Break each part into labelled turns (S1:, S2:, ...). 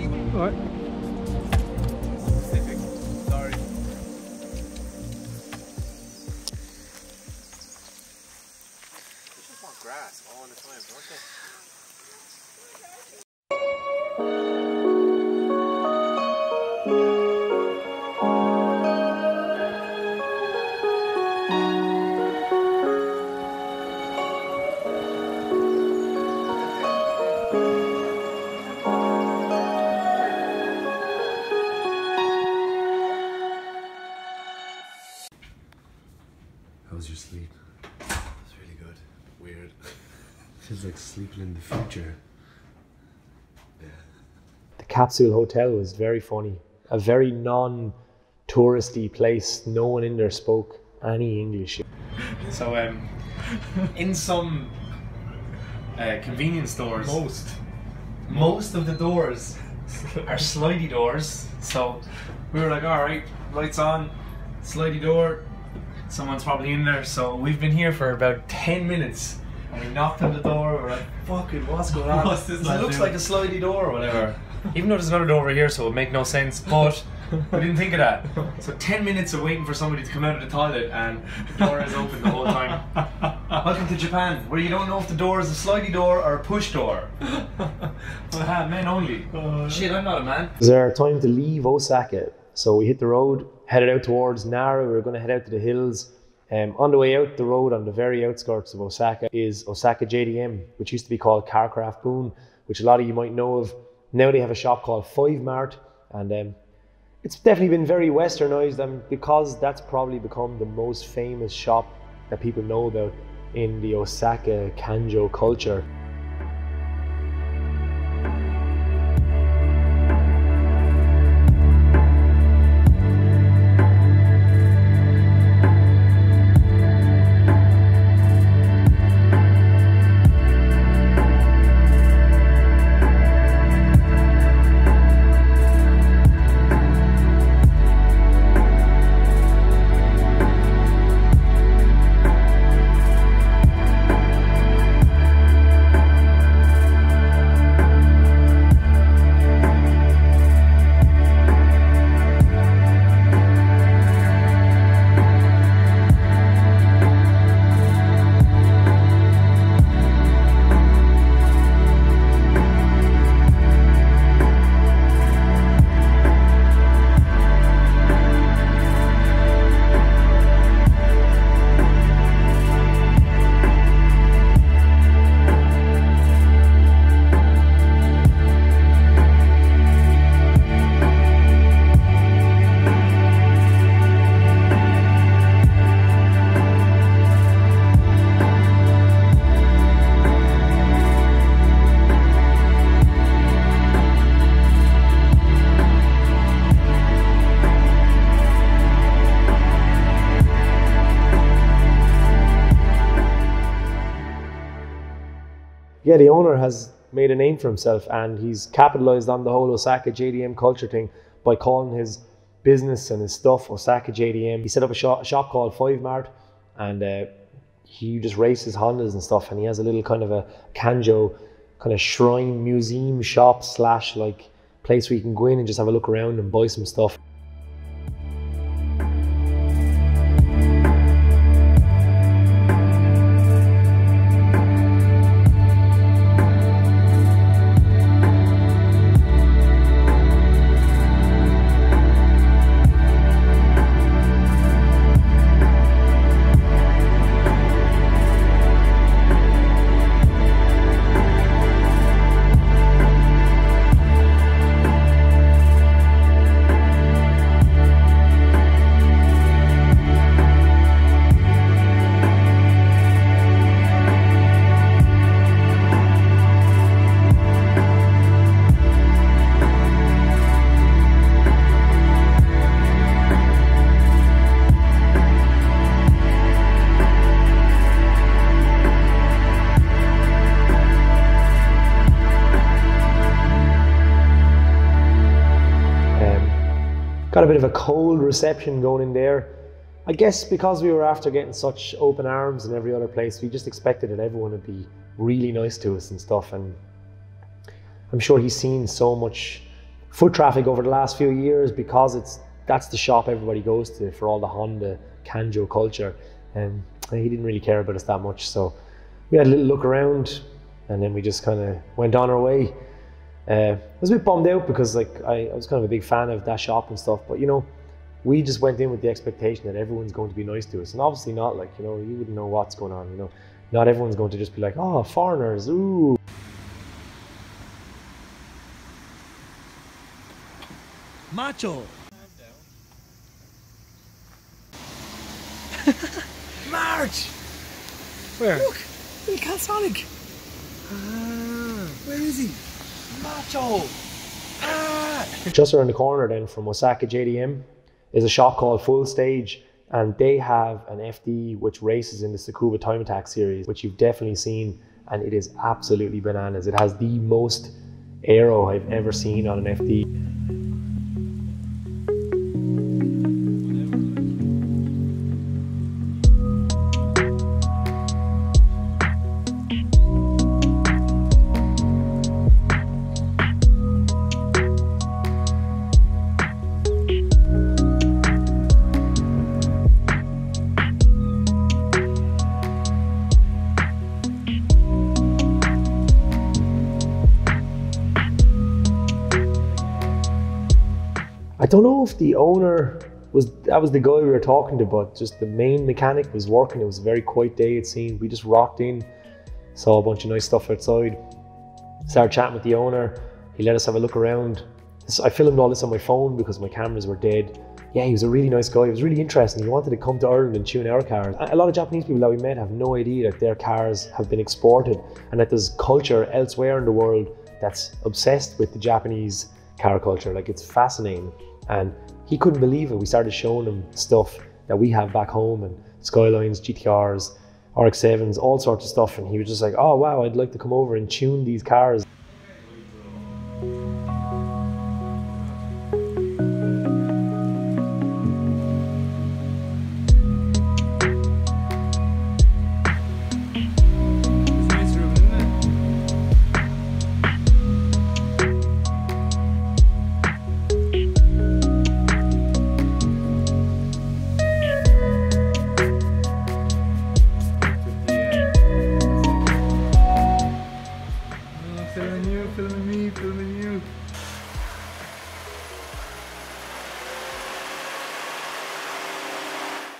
S1: fine. All right.
S2: Sorry. They just want grass all the time, don't they?
S3: How was your sleep? It was really good. Weird. Feels like sleeping in the future. Yeah.
S4: The capsule hotel was very funny. A very non-touristy place. No one in there spoke any English.
S5: So in some convenience stores, most of the doors are slidey doors. So we were like, all right, lights on, slidey door. Someone's probably in there. So we've been here for about 10 minutes. And we knocked on the door, we're like, fucking, what's going on?
S2: What's this
S5: It looks like a slidey door or whatever. Even though there's another door over here, so it would make no sense, but we didn't think of that. So 10 minutes of waiting for somebody to come out of the toilet and the door is open the whole time. Welcome to Japan, where you don't know if the door is a slidey door or a push door. Men only. Shit, I'm not a man.
S4: It was our time to leave Osaka. So we hit the road, headed out towards Nara. We were going to head out to the hills. On the way out the road, on the very outskirts of Osaka, is Osaka JDM, which used to be called Carcraft Boon, which a lot of you might know of. Now they have a shop called 5 Mart, and it's definitely been very westernized, and because that's probably become the most famous shop that people know about in the Osaka Kanjo culture. Yeah, the owner has made a name for himself, and he's capitalized on the whole Osaka JDM culture thing by calling his business and his stuff Osaka JDM. He set up a shop called 5 Mart, and he just races Hondas and stuff, and he has a little kind of a Kanjo kind of shrine museum shop slash like place where you can go in and just have a look around and buy some stuff. Got a bit of a cold reception going in there. I guess because we were after getting such open arms in every other place, we just expected that everyone would be really nice to us and stuff. And I'm sure he's seen so much foot traffic over the last few years, because that's the shop everybody goes to for all the Honda Kanjo culture, and he didn't really care about us that much. So we had a little look around, and then we just kind of went on our way. I was a bit bummed out because like I was kind of a big fan of that shop and stuff, but you know, we just went in with the expectation that everyone's going to be nice to us, and obviously not. Like, you know, you wouldn't know what's going on, you know. Not everyone's going to just be like, oh, foreigners, ooh.
S1: Macho! March!
S4: Where?
S1: Look! Little Calsonic! Where is he? Macho!
S4: Just around the corner then from Osaka JDM is a shop called Full Stage, and they have an FD which races in the Tsukuba Time Attack series, which you've definitely seen, and it is absolutely bananas. It has the most aero I've ever seen on an FD. I don't know if the owner was the guy we were talking to, but just the main mechanic was working. It was a very quiet day, it seemed. We just rocked in, saw a bunch of nice stuff outside, started chatting with the owner. He let us have a look around. I filmed all this on my phone because my cameras were dead. Yeah, he was a really nice guy. He was really interesting. He wanted to come to Ireland and tune our cars. A lot of Japanese people that we met have no idea that their cars have been exported and that there's culture elsewhere in the world that's obsessed with the Japanese car culture. Like, it's fascinating. And he couldn't believe it. We started showing him stuff that we have back home, and Skylines, GTRs, RX-7s, all sorts of stuff. And he was just like, oh wow, I'd like to come over and tune these cars.
S5: Filming you.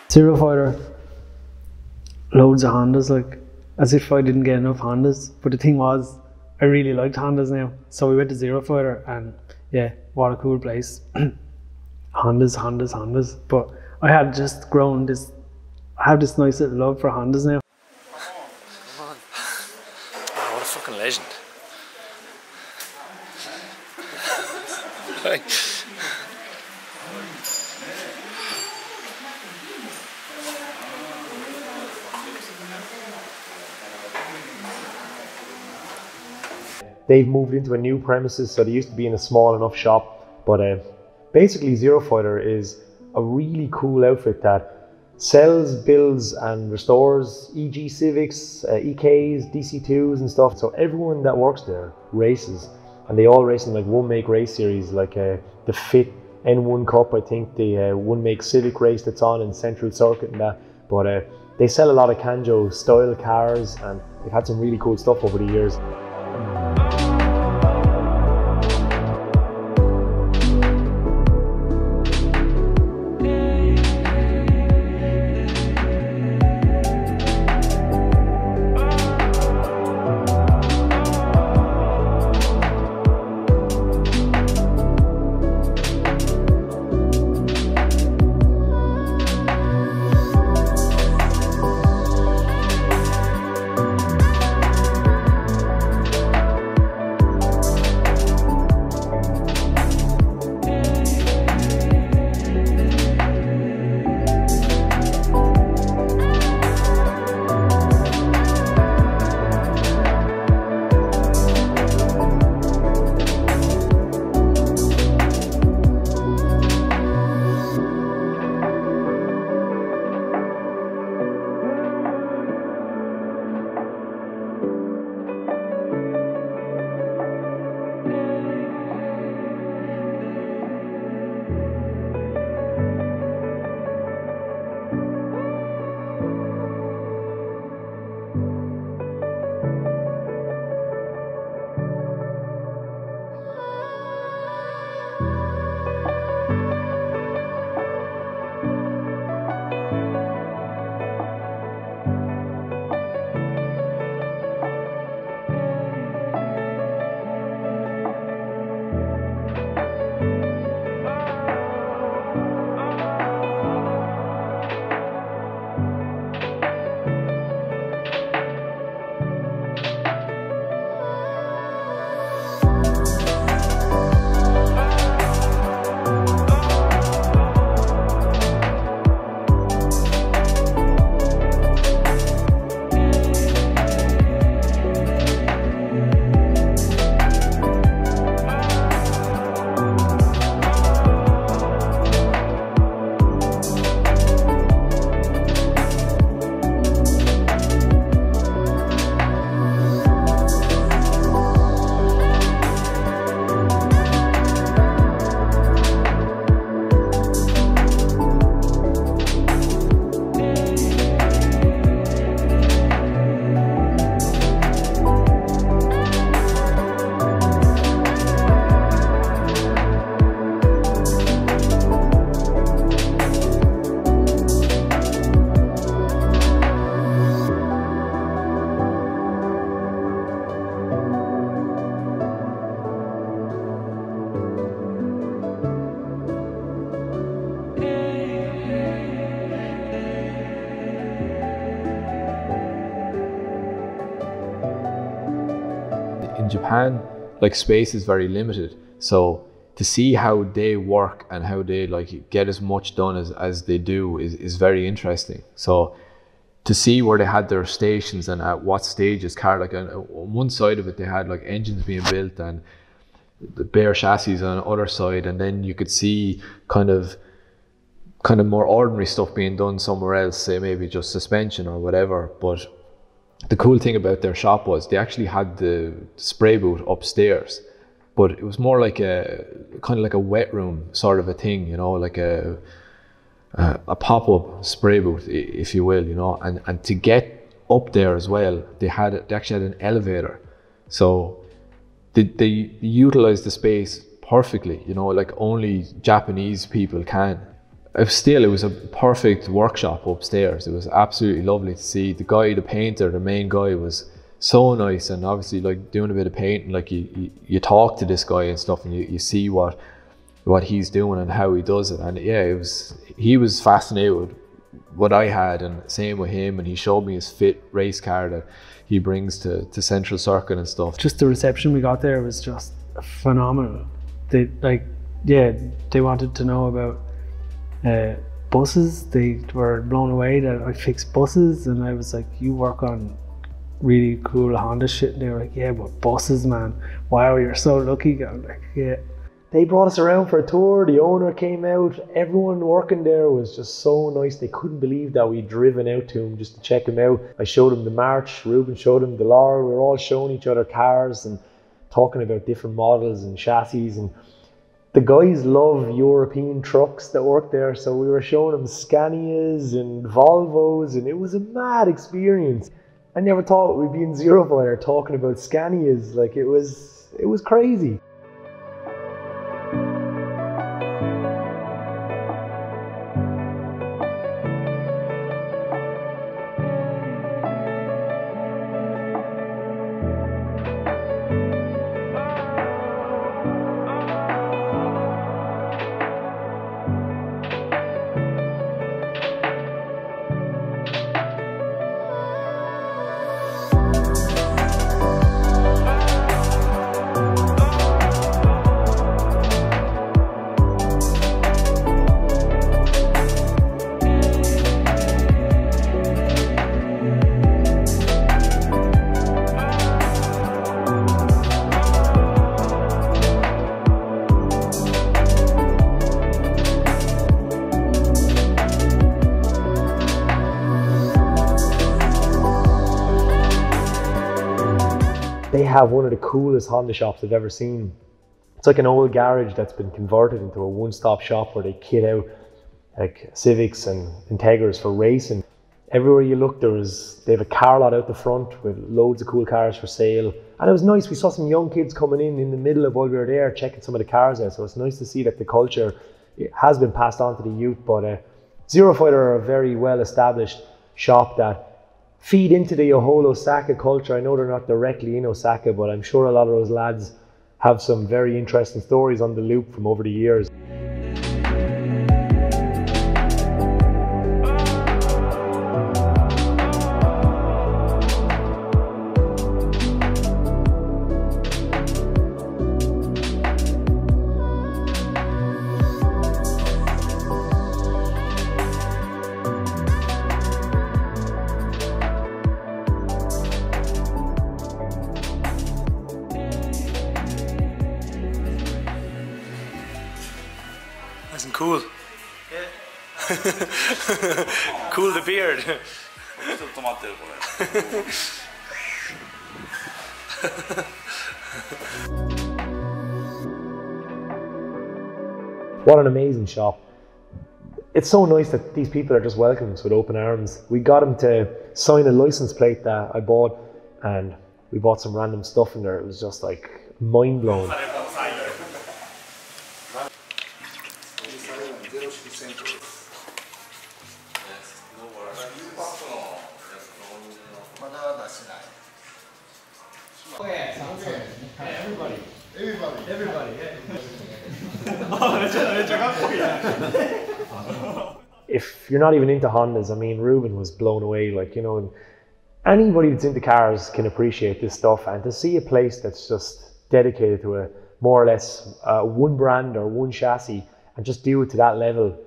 S1: Zero Fighter, loads of Hondas, like, as if I didn't get enough Hondas. But the thing was, I really liked Hondas now. So we went to Zero Fighter, and yeah, what a cool place. Hondas. But I had just grown this, I have this nice little love for Hondas now.
S5: Come on. Oh, what a fucking legend.
S4: They've moved into a new premises, so they used to be in a small enough shop. But basically, Zero Fighter is a really cool outfit that sells, builds and restores EG Civics, EKs, DC2s and stuff. So everyone that works there races, and they all race in like one make race series, like the FIT N1 Cup, I think, the one make Civic race that's on in Central Circuit and that. But they sell a lot of Kanjo style cars, and they've had some really cool stuff over the years.
S6: in Japan, like space is very limited. So to see how they work and how they like get as much done as they do is very interesting. So to see where they had their stations and at what stages car, like on one side of it they had like engines being built and the bare chassis on the other side, and then you could see kind of more ordinary stuff being done somewhere else, say maybe just suspension or whatever. But the cool thing about their shop was they actually had the spray booth upstairs, but it was more like a kind of like a wet room sort of a thing, you know, like a pop-up spray booth, if you will, you know. And to get up there as well, they actually had an elevator, so they utilized the space perfectly, you know, like only Japanese people can. Still, it was a perfect workshop upstairs. It was absolutely lovely to see. The guy, the painter, the main guy, was so nice, and obviously like doing a bit of painting, like you talk to this guy and stuff, and you see what he's doing and how he does it. And yeah, he was fascinated with what I had, and same with him, and he showed me his fit race car that he brings to Central Circuit and stuff.
S1: Just the reception we got there was just phenomenal. They wanted to know about buses. They were blown away that I fixed buses, and I was like, you work on really cool Honda shit. And they were like, yeah, but buses, man, wow, you're so lucky. I'm like, yeah.
S4: They brought us around for a tour. The owner came out. Everyone working there was just so nice. They couldn't believe that we'd driven out to him just to check him out. I showed him the March, Ruben showed him the Laurel. We were all showing each other cars and talking about different models and chassis. And the guys love European trucks that work there, so we were showing them Scanias and Volvos, and it was a mad experience. I never thought we'd be in Zero Fire talking about Scanias. Like, it was crazy. They have one of the coolest Honda shops I've ever seen. It's like an old garage that's been converted into a one-stop shop where they kit out like Civics and Integras for racing. Everywhere you look, they have a car lot out the front with loads of cool cars for sale. And it was nice, we saw some young kids coming in the middle of while we were there, checking some of the cars out. So it's nice to see that the culture has been passed on to the youth. But Zero Fighter are a very well-established shop that feed into the whole Osaka culture. I know they're not directly in Osaka, but I'm sure a lot of those lads have some very interesting stories on the loop from over the years.
S5: Isn't cool? Yeah. Cool the beard.
S4: What an amazing shop. It's so nice that these people are just welcoming us with open arms. We got him to sign a license plate that I bought, and we bought some random stuff in there. It was just like mind blowing. If you're not even into Hondas, I mean, Ruben was blown away. Like, you know, anybody that's into cars can appreciate this stuff, and to see a place that's just dedicated to a more or less one brand or one chassis and just do it to that level,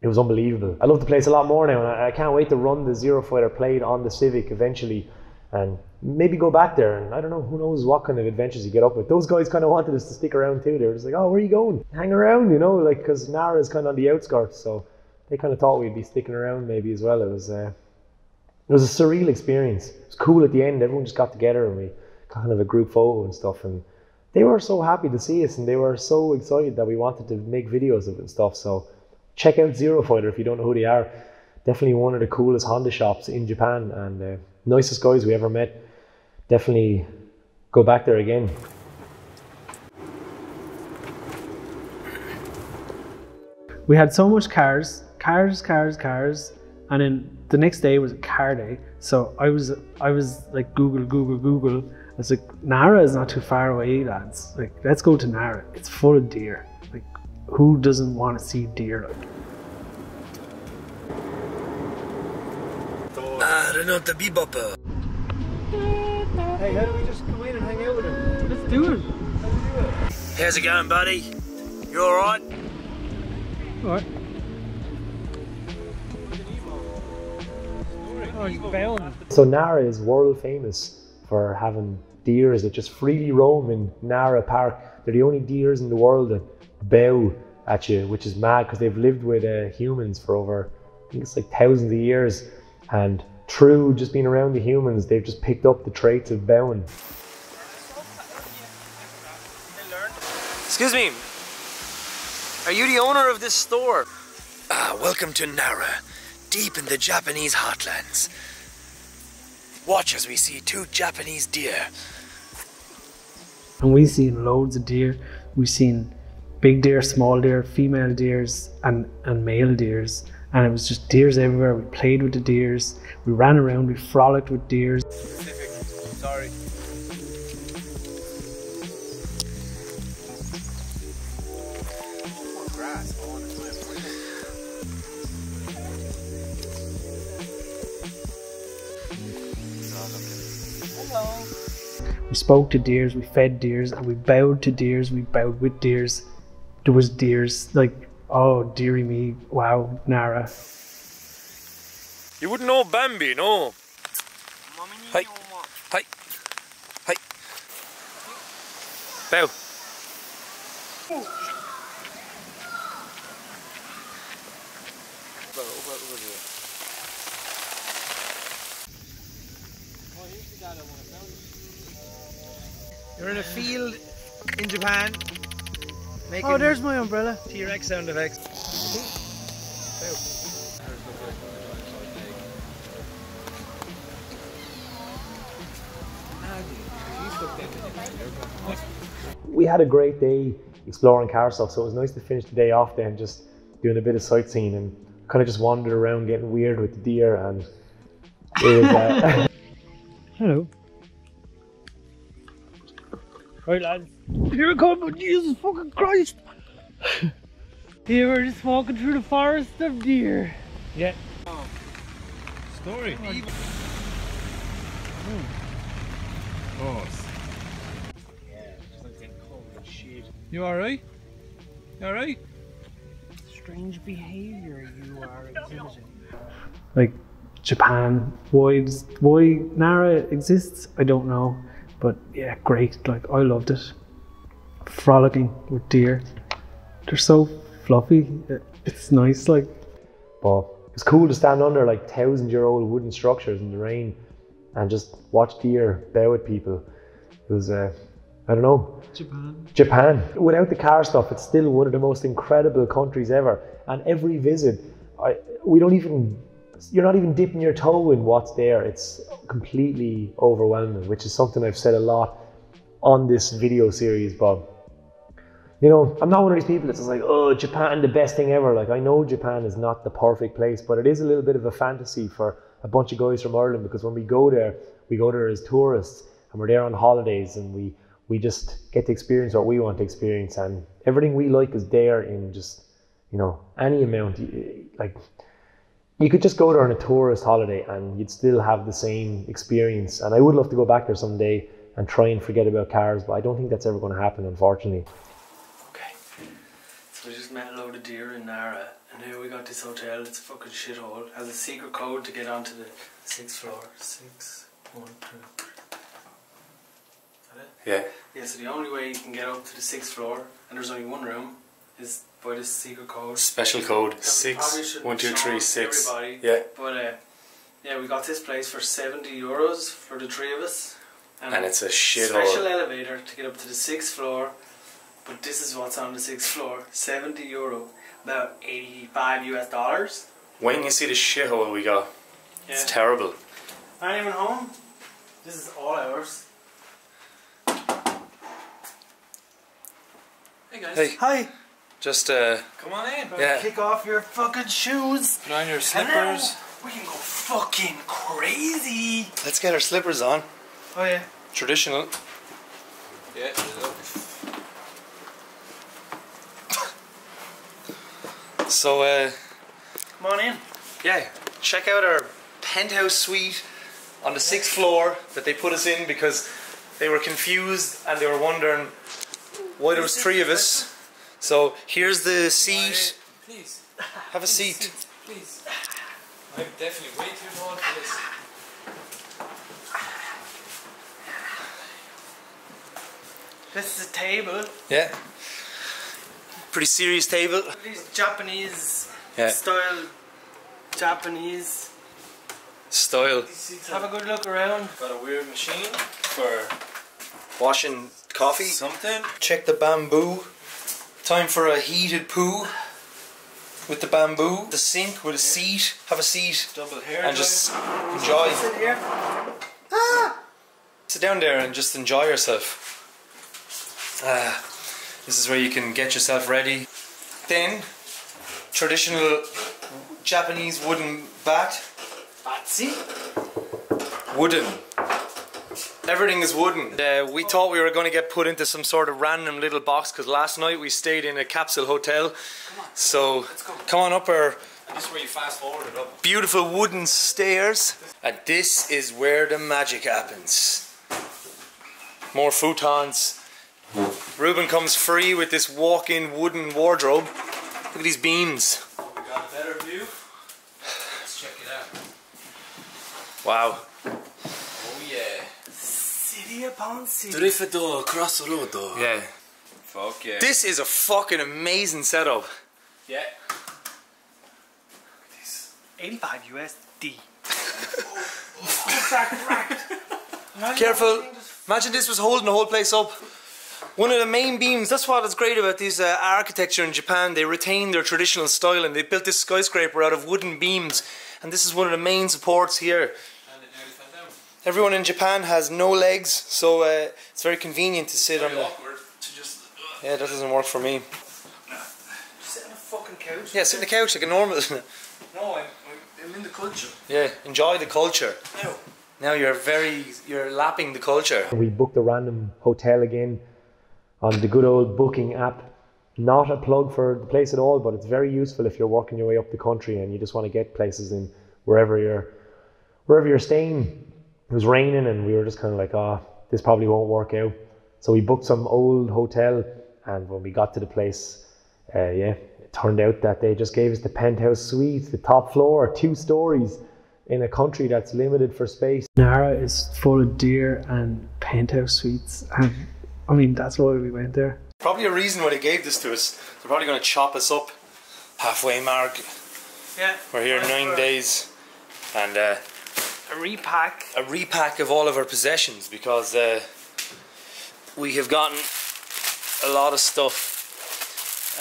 S4: it was unbelievable. I love the place a lot more now, and I can't wait to run the Zero Fighter Plate on the Civic eventually, and maybe go back there, and I don't know, who knows what kind of adventures you get up with. Those guys kind of wanted us to stick around too. They were just like, oh, where are you going? Hang around, you know, like, because Nara is kind of on the outskirts, so they kind of thought we'd be sticking around maybe as well. It was a surreal experience. It was cool at the end. Everyone just got together and we kind of a group photo and stuff, and they were so happy to see us, and they were so excited that we wanted to make videos of it and stuff. So check out Zero Fighter if you don't know who they are. Definitely one of the coolest Honda shops in Japan, and nicest guys we ever met. Definitely go back there again.
S1: We had so much cars, and then the next day was a car day. So I was like Google. I was like, Nara is not too far away, lads. Like, let's go to Nara. It's full of deer. Like, who doesn't want to see deer? Like,
S7: Renata Bebopper.
S2: Hey, how do we just go in and hang out with him?
S1: let's do it.
S7: How's it going, buddy? You alright?
S1: Alright. Oh, he's bound.
S4: So Nara is world famous for having deers that just freely roam in Nara Park. They're the only deers in the world that bow at you, which is mad because they've lived with humans for over, I think it's like thousands of years, and through just being around the humans, they've just picked up the traits of bowing.
S7: Excuse me. Are you the owner of this store? Welcome to Nara, deep in the Japanese heartlands. Watch as we see 2 Japanese deer.
S1: And we've seen loads of deer. We've seen big deer, small deer, female deers, and male deers. And it was just deers everywhere. We played with the deers. We ran around, we frolicked with deers.
S2: Sorry. More grass all the time.
S1: We spoke to deers, we fed deers, and we bowed to deers, we bowed with deers. There was deers, like, oh, dearie me, wow, Nara.
S7: You wouldn't know Bambi, no? Hi. Hi. Hi. Bow.
S2: You're in a field in Japan.
S1: Oh, there's my umbrella.
S2: T-Rex sound effects.
S4: We had a great day exploring car stuff, so it was nice to finish the day off then just doing a bit of sightseeing and kind of just wandered around getting weird with the deer, and it was
S1: Hello. Right, lads. Here it comes, Jesus fucking Christ! Here we're just walking through the forest of deer. Yeah.
S2: Story.
S3: Oh, you alright? You alright?
S1: Strange behaviour you are exhibiting. Like, Japan, why Nara exists, I don't know. But yeah, great, like, I loved it. Frolicking with deer. They're so fluffy, it's nice, like.
S4: but it was cool to stand under like 1,000-year-old wooden structures in the rain and just watch deer bow at people. It was, I don't know. Japan. Without the car stuff, it's still one of the most incredible countries ever. And every visit, you're not even dipping your toe in what's there. It's completely overwhelming, which is something I've said a lot on this video series, Bob. You know, I'm not one of these people that's just like, oh, Japan, the best thing ever. Like, I know Japan is not the perfect place, but it is a little bit of a fantasy for a bunch of guys from Ireland, because when we go there as tourists, and we're there on holidays, and we just get to experience what we want to experience, and everything we like is there in just, you know, any amount. Like, you could just go there on a tourist holiday and you'd still have the same experience. And I would love to go back there someday and try and forget about cars, but I don't think that's ever going to happen, unfortunately.
S1: Okay, so we just met a load of deer in Nara, and now we got this hotel. It's a fucking shithole. It has a secret code to get onto the 6th floor. 6, 1, 2.
S5: Yeah.
S1: Yeah, so the only way you can get up to the 6th floor, and there's only one room, is by this secret code.
S5: Special code.
S1: That we probably
S5: 6,
S1: shouldn't
S5: 1, 2,
S1: show
S5: 3, 6.
S1: everybody.
S5: Yeah.
S1: But yeah, we got this place for €70 for the 3 of us.
S5: And it's a shithole.
S1: Special elevator to get up to the 6th floor. But this is what's on the 6th floor. €70, about $85.
S5: When you see the shithole we got,
S1: Yeah.
S5: it's terrible.
S1: Aren't even home. This is all ours.
S2: Hey guys.
S5: Hey.
S1: Hi.
S5: Just
S2: Come on in.
S5: yeah.
S1: Kick off your fucking shoes.
S2: Put on your
S1: And
S2: slippers.
S1: now we can go fucking crazy.
S5: Let's get our slippers on.
S1: Oh yeah.
S5: Traditional.
S2: Yeah.
S5: So
S1: Come on in.
S5: yeah, check out our penthouse suite on the 6th floor that they put us in because they were confused and they were wondering why there was 3 of us. So here's the seat.
S2: Please.
S5: Have a seat.
S2: Please. I'm definitely way too tall for this.
S1: This is a table.
S5: Yeah. Pretty serious table.
S1: These Japanese
S5: Yeah.
S1: style. Japanese.
S5: Style.
S1: Have a good look around.
S2: Got a weird machine for
S5: Washing coffee.
S2: something.
S5: Check the bamboo. Time for a heated poo with the bamboo. The sink with a seat. Have a seat
S2: Double hair.
S5: and just enjoy.
S1: Sit here.
S5: Sit down there and just enjoy yourself. This is where you can get yourself ready. Then, traditional Japanese wooden bat.
S1: Batsy.
S5: Wooden. Everything is wooden. We thought we were going to get put into some sort of random little box because last night we stayed in a capsule hotel. So, come on up our
S2: And this is where you fast forward it up.
S5: beautiful wooden stairs. And this is where the magic happens. More futons. Ruben comes free with this walk-in wooden wardrobe. Look at these beams.
S2: We got a better view. Let's check it out.
S5: Wow.
S2: Oh yeah.
S1: City upon city.
S2: Drifado across the road though.
S5: Yeah.
S2: Fuck yeah.
S5: This is a fucking amazing setup.
S2: Yeah.
S1: $85.
S5: Careful. Imagine this was holding the whole place up. One of the main beams, that's what is great about this architecture in Japan. They retain their traditional style and they built this skyscraper out of wooden beams. And this is one of the main supports here.
S2: And it nearly fell down.
S5: Everyone in Japan has no legs, so it's very convenient to sit on
S2: Very
S5: the...
S2: awkward to just.
S5: Yeah, that doesn't work for me.
S1: Sit on a fucking couch.
S5: Yeah, sit on the couch like a normal...
S2: No, I'm in the culture.
S5: Yeah, enjoy the culture.
S2: No.
S5: Now you're lapping the culture.
S4: We booked a random hotel again on the good old booking app. Not a plug for the place at all, but it's very useful if you're working your way up the country and you just want to get places in wherever you're staying. It was raining and we were just kind of like, oh, this probably won't work out. So we booked some old hotel, and when we got to the place, it turned out that they just gave us the penthouse suite, the top floor, 2 stories in a country that's limited for space.
S1: Nara is full of deer and penthouse suites, and I mean that's why we went there.
S5: Probably a reason why they gave this to us. They're probably going to chop us up halfway mark.
S1: Yeah.
S5: We're here 9 days, and
S1: A repack.
S5: a repack of all of our possessions because we have gotten a lot of stuff,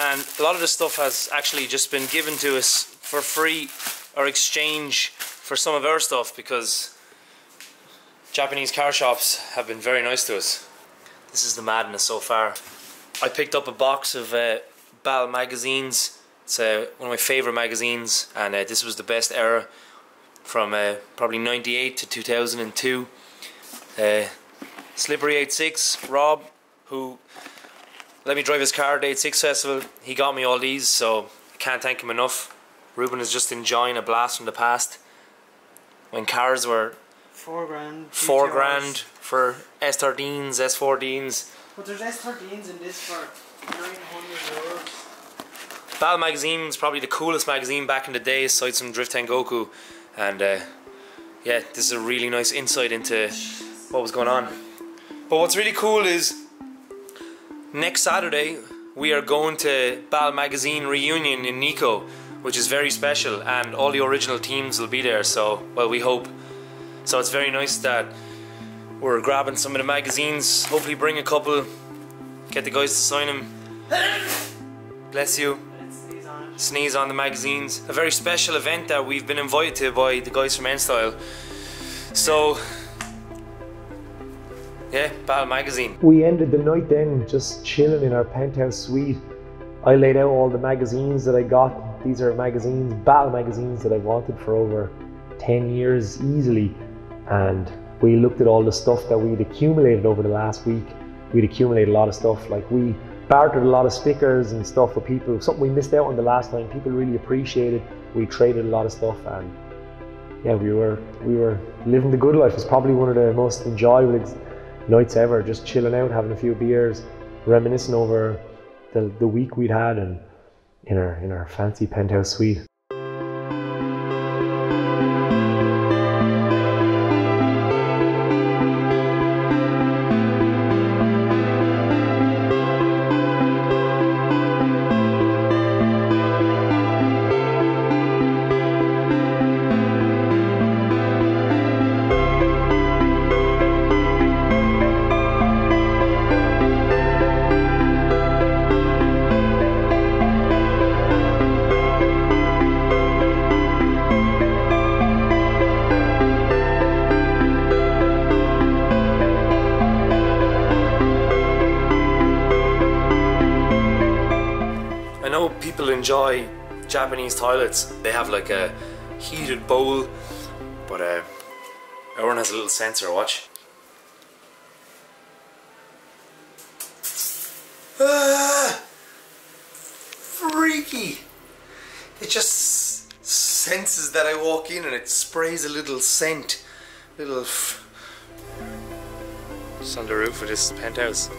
S5: and a lot of the stuff has actually just been given to us for free or exchange for some of our stuff because Japanese car shops have been very nice to us. This is the madness so far. I picked up a box of BAL magazines. It's one of my favourite magazines, and this was the best era from probably 98 to 2002. Slippery 86, Rob, who let me drive his car at the 86 festival, he got me all these, so I can't thank him enough. Ruben is just enjoying a blast from the past when cars were
S1: $4 grand.
S5: $4 grand for S13s, S14s.
S1: But there's S13s in this for €900.
S5: Bal magazine's probably the coolest magazine back in the day, aside from Drift Tengoku, and yeah, this is a really nice insight into what was going on. But what's really cool is next Saturday we are going to Bal magazine reunion in Nikko, which is very special, and all the original teams will be there. So, well, we hope. So it's very nice that we're grabbing some of the magazines. Hopefully, bring a couple, get the guys to sign them. Bless you. Sneeze on the magazines. A very special event that we've been invited to by the guys from N-Style. So, yeah, Bal magazine.
S4: We ended the night then just chilling in our penthouse suite. I laid out all the magazines that I got. These are magazines, Bal magazines that I've wanted for over 10 years easily. And we looked at all the stuff that we'd accumulated over the last week. We'd accumulated a lot of stuff, like we bartered a lot of stickers and stuff for people, something we missed out on the last time. People really appreciated. We traded a lot of stuff, and yeah, we were living the good life. It was probably one of the most enjoyable nights ever, just chilling out, having a few beers, reminiscing over the week we'd had, and in our fancy penthouse suite.
S5: People enjoy Japanese toilets. They have like a heated bowl, but our one has a little sensor. Watch. Freaky! It just senses that I walk in and it sprays a little scent. It's on the roof of this penthouse.